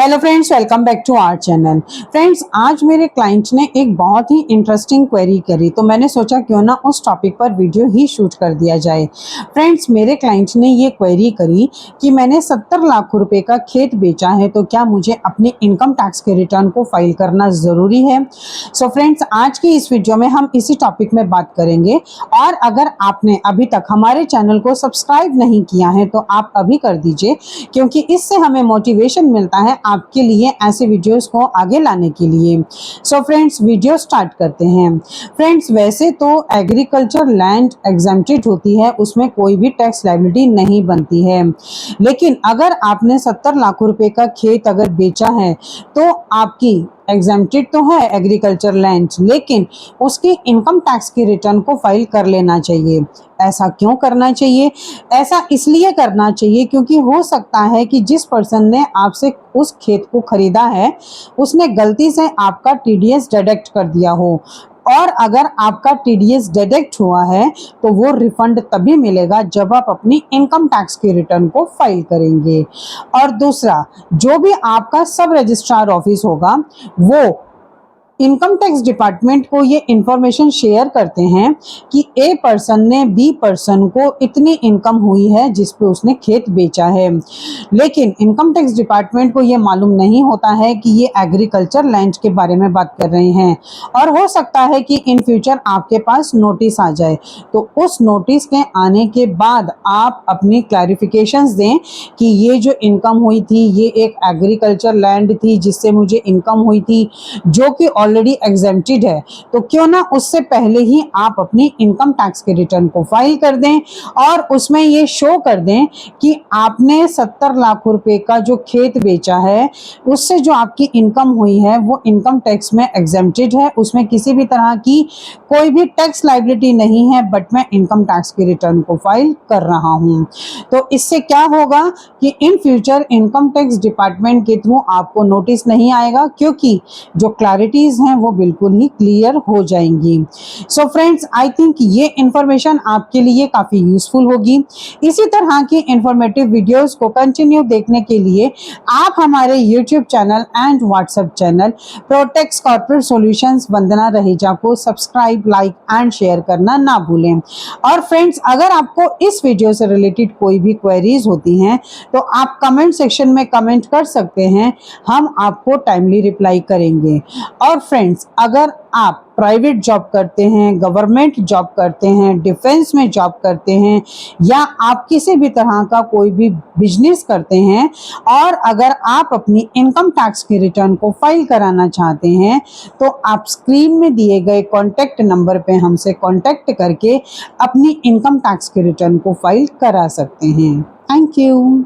Hello friends, welcome back to our channel. Friends, आज मेरे client ने एक बहुत ही इंटरेस्टिंग क्वेरी करी, तो मैंने सोचा क्यों ना उस टॉपिक पर वीडियो ही शूट कर दिया जाए। फ्रेंड्स, मेरे क्लाइंट ने ये क्वेरी करी कि मैंने 70 लाख रुपए का खेत बेचा है, तो क्या मुझे अपने इनकम टैक्स के रिटर्न को फाइल करना ज़रूरी है। सो फ्रेंड्स, आज की इस वीडियो में हम इसी टॉपिक में बात करेंगे। और अगर आपने अभी तक हमारे चैनल को सब्सक्राइब नहीं किया है तो आप अभी कर दीजिए, क्योंकि इससे हमें मोटिवेशन मिलता है आपके लिए ऐसे वीडियोस को आगे लाने के लिए। सो फ्रेंड्स, वीडियो स्टार्ट करते हैं। फ्रेंड्स, वैसे तो एग्रीकल्चर लैंड एग्जेम्प्टेड होती है, उसमें कोई भी टैक्स लायबिलिटी नहीं बनती है। लेकिन अगर आपने 70 लाख रुपए का खेत अगर बेचा है तो आपकी एग्जेम्प्टेड तो है एग्रीकल्चर लैंड, लेकिन उसकी इनकम टैक्स की रिटर्न को फाइल कर लेना चाहिए। ऐसा क्यों करना चाहिए? ऐसा इसलिए करना चाहिए क्योंकि हो सकता है कि जिस पर्सन ने आपसे उस खेत को खरीदा है उसने गलती से आपका टीडीएस डिडक्ट कर दिया हो, और अगर आपका टीडीएस डिडक्ट हुआ है तो वो रिफंड तभी मिलेगा जब आप अपनी इनकम टैक्स की रिटर्न को फाइल करेंगे। और दूसरा, जो भी आपका सब रजिस्ट्रार ऑफिस होगा वो इनकम टैक्स डिपार्टमेंट को ये इंफॉर्मेशन शेयर करते हैं कि ए पर्सन ने बी पर्सन को इतनी इनकम हुई है जिस पे उसने खेत बेचा है, लेकिन इनकम टैक्स डिपार्टमेंट को ये मालूम नहीं होता है कि ये एग्रीकल्चर लैंड के बारे में बात कर रहे हैं। और हो सकता है कि इन फ्यूचर आपके पास नोटिस आ जाए, तो उस नोटिस के आने के बाद आप अपनी क्लैरिफिकेशंस दें कि ये जो इनकम हुई थी ये एक एग्रीकल्चर लैंड थी जिससे मुझे इनकम हुई थी, जो कि ऑलरेडी एग्जेम्प्टेड है। तो क्यों ना उससे पहले ही आप अपनी इनकम टैक्स के रिटर्न को फाइल कर दें और उसमें ये शो कर दें कि आपने 70 लाख रुपए का जो खेत बेचा है उससे जो आपकी इनकम हुई है वो इनकम टैक्स में एग्जेम्प्टेड है, उसमें किसी भी तरह की कोई भी टैक्स लायबिलिटी नहीं है, बट मैं इनकम टैक्स की रिटर्न को फाइल कर रहा हूं। तो इससे क्या होगा कि in future income tax department के थ्रू आपको नोटिस नहीं आएगा, क्योंकि जो क्लैरिटीज हैं वो बिल्कुल ही क्लियर हो जाएंगी। सो फ्रेंड्स, आई थिंक ये इंफॉर्मेशन आपके लिए काफी यूजफुल होगी। इसी तरह की इंफॉर्मेटिव वीडियोस को कंटिन्यू देखने के लिए आप हमारे YouTube channel and WhatsApp channel Protex corporate solutions Vandana Raheja को सब्सक्राइब, लाइक एंड शेयर करना ना भूलें। और फ्रेंड्स, अगर आपको इस वीडियो से रिलेटेड कोई भी क्वेरीज होती हैं तो आप कमेंट सेक्शन में कमेंट कर सकते हैं, हम आपको टाइमली रिप्लाई करेंगे। और फ्रेंड्स, अगर आप प्राइवेट जॉब करते हैं, गवर्नमेंट जॉब करते हैं, डिफेंस में जॉब करते हैं, या आप किसी भी तरह का कोई भी बिजनेस करते हैं और अगर आप अपनी इनकम टैक्स की रिटर्न को फाइल कराना चाहते हैं तो आप स्क्रीन में दिए गए कॉन्टैक्ट नंबर पे हमसे कॉन्टैक्ट करके अपनी इनकम टैक्स की रिटर्न को फाइल करा सकते हैं। Thank you.